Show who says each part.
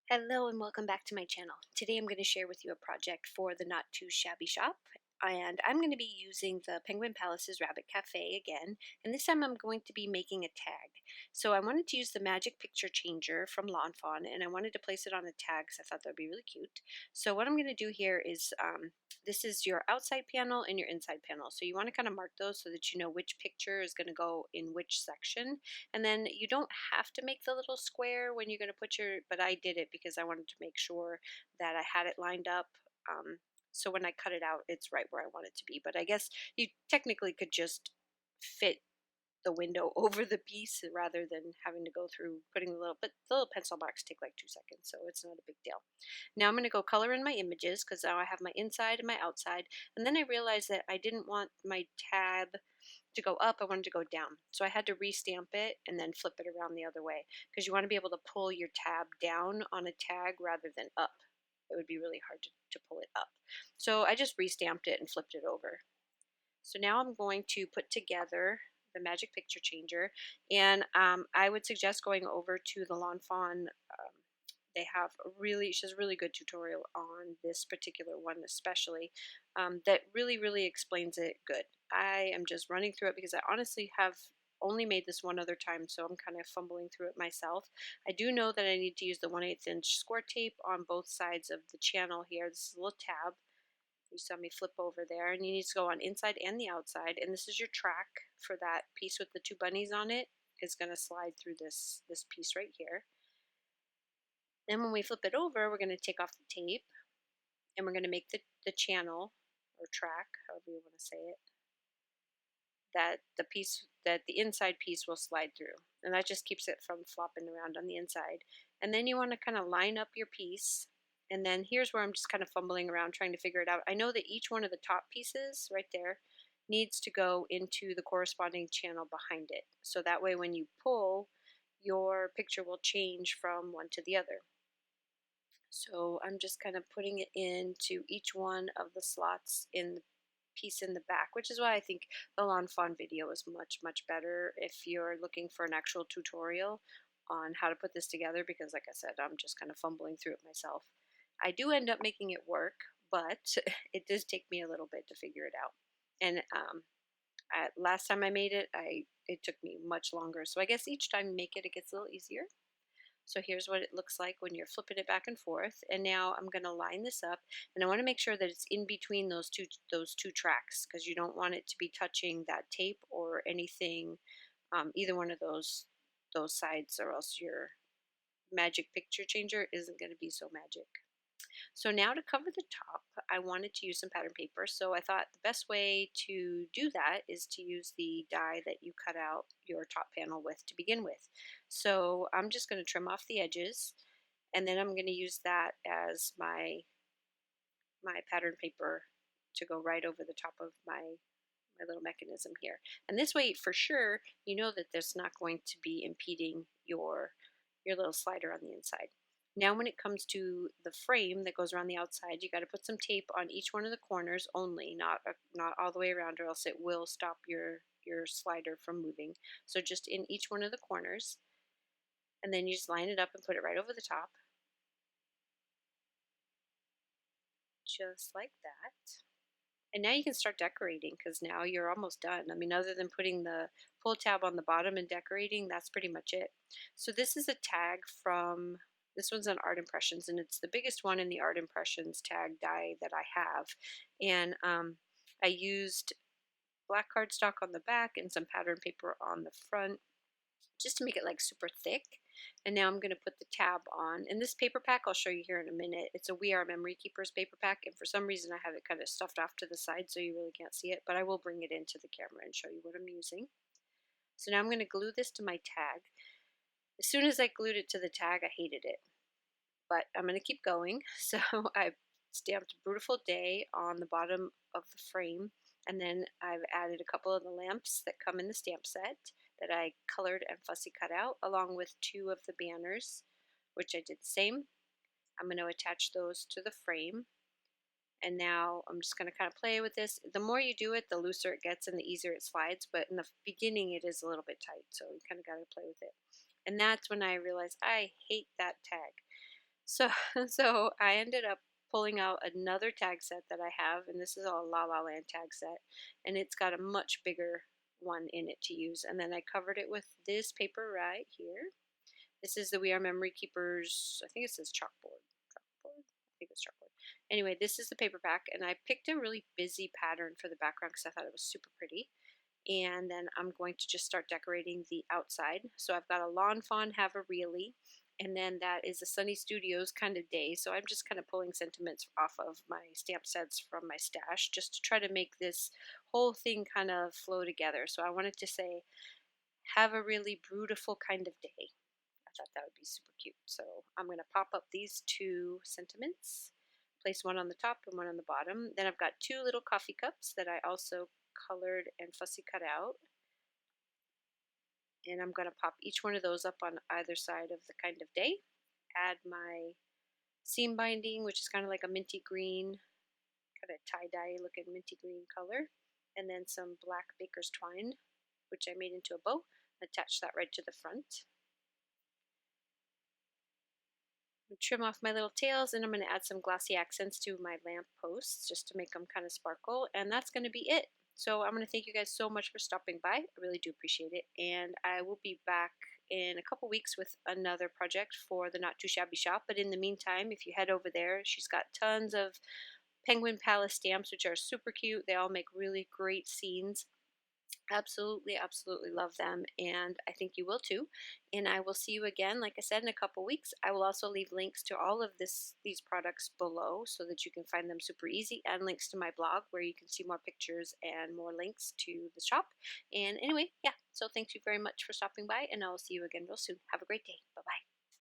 Speaker 1: Hello and welcome back to my channel. Today I'm going to share with you a project for the Not Too Shabby shop, and I'm going to be using the Penguin Palace's Rabbit Cafe again, and this time I'm going to be making a tag. So I wanted to use the Magic Picture Changer from Lawn Fawn, and I wanted to place it on a tag because I thought that would be really cute. So what I'm going to do here is this is your outside panel and your inside panel. So you want to kind of mark those so that you know which picture is going to go in which section. And then you don't have to make the little square when you're going to put your, but I did it because I wanted to make sure that I had it lined up. So when I cut it out, it's right where I want it to be. But I guess you technically could just fit the window over the piece rather than having to go through putting the little pencil marks take like 2 seconds, so it's not a big deal. Now I'm going to go color in my images because now I have my inside and my outside, and then I realized that I didn't want my tab to go up, I wanted to go down. So I had to restamp it and then flip it around the other way because you want to be able to pull your tab down on a tag rather than up. It would be really hard to pull it up. So I just restamped it and flipped it over. So now I'm going to put together the Magic Picture Changer, and I would suggest going over to the Lawn Fawn. They have she has a really good tutorial on this particular one especially, that really explains it good. I am just running through it because I honestly have only made this one other time, so I'm kind of fumbling through it myself. I do know that I need to use the 1/8 inch score tape on both sides of the channel here. This is a little tab. You saw me flip over there, and you need to go on inside and the outside, and this is your track for that piece with the two bunnies on it. Is going to slide through this piece right here. Then when we flip it over, we're going to take off the tape, and we're going to make the channel or track, however you want to say it, that the inside piece will slide through, and that just keeps it from flopping around on the inside. And then you want to kind of line up your piece, and then here's where I'm just kind of fumbling around trying to figure it out. I know that each one of the top pieces right there needs to go into the corresponding channel behind it, so that way when you pull, your picture will change from one to the other. So I'm just kind of putting it into each one of the slots in the piece in the back, which is why I think the Lawn Fawn video is much better if you're looking for an actual tutorial on how to put this together, because like I said, I'm just kind of fumbling through it myself. I do end up making it work, but it does take me a little bit to figure it out. And last time I made it, it took me much longer. So I guess each time you make it, it gets a little easier. So here's what it looks like when you're flipping it back and forth. And now I'm going to line this up, and I want to make sure that it's in between those two tracks, because you don't want it to be touching that tape or anything, either one of those sides, or else your Magic Picture Changer isn't going to be so magic. So now to cover the top, I wanted to use some pattern paper, so I thought the best way to do that is to use the die that you cut out your top panel with to begin with. So I'm just going to trim off the edges, and then I'm going to use that as my pattern paper to go right over the top of my little mechanism here. And this way, for sure, you know that there's not going to be impeding your little slider on the inside. Now when it comes to the frame that goes around the outside, you got to put some tape on each one of the corners only, not all the way around, or else it will stop your slider from moving. So just in each one of the corners, and then you just line it up and put it right over the top, just like that. And now you can start decorating, because now you're almost done. I mean, other than putting the pull tab on the bottom and decorating, that's pretty much it. So this is a tag from, this one's on Art Impressions, and it's the biggest one in the Art Impressions tag die that I have. And I used black cardstock on the back and some pattern paper on the front, just to make it like super thick. And now I'm going to put the tab on. And this paper pack, I'll show you here in a minute. It's a We Are Memory Keepers paper pack, and for some reason I have it kind of stuffed off to the side so you really can't see it, but I will bring it into the camera and show you what I'm using. So now I'm going to glue this to my tag. As soon as I glued it to the tag, I hated it, but I'm going to keep going. So I stamped Beautiful Day on the bottom of the frame, and then I've added a couple of the lamps that come in the stamp set that I colored and fussy cut out, along with 2 of the banners, which I did the same. I'm going to attach those to the frame, and now I'm just going to kind of play with this. The more you do it, the looser it gets and the easier it slides, but in the beginning it is a little bit tight, so you kind of got to play with it. And that's when I realized I hate that tag. So so I ended up pulling out another tag set that I have, and this is a La La Land tag set, and it's got a much bigger one in it to use. And then I covered it with this paper right here. This is the We Are Memory Keepers, I think it says chalkboard. Chalkboard? I think it's chalkboard. Anyway, this is the paper pack, and I picked a really busy pattern for the background because I thought it was super pretty. And then I'm going to just start decorating the outside. So I've got a lawn fawn, have a really, and then that is a Sunny Studios kind of day. So I'm just kind of pulling sentiments off of my stamp sets from my stash just to try to make this whole thing kind of flow together. So I wanted to say, have a really beautiful kind of day. I thought that would be super cute. So I'm going to pop up these two sentiments, place one on the top and one on the bottom. Then I've got two little coffee cups that I also colored and fussy cut out. And I'm going to pop each one of those up on either side of the kind of day. Add my seam binding, which is kind of like a minty green, kind of tie-dye looking minty green color. And then some black baker's twine, which I made into a bow. Attach that right to the front. Trim off my little tails, and I'm going to add some glossy accents to my lamp posts just to make them kind of sparkle, and that's going to be it. So I'm going to thank you guys so much for stopping by. I really do appreciate it, and I will be back in a couple weeks with another project for the Not Too Shabby shop. But in the meantime, if you head over there, she's got tons of Penguin Palace stamps, which are super cute. They all make really great scenes. Absolutely, absolutely love them, and I think you will too. And I will see you again, like I said, in a couple weeks. I will also leave links to all of these products below so that you can find them super easy, and links to my blog where you can see more pictures and more links to the shop. And anyway, yeah, so thank you very much for stopping by, and I will see you again real soon. Have a great day. Bye-bye.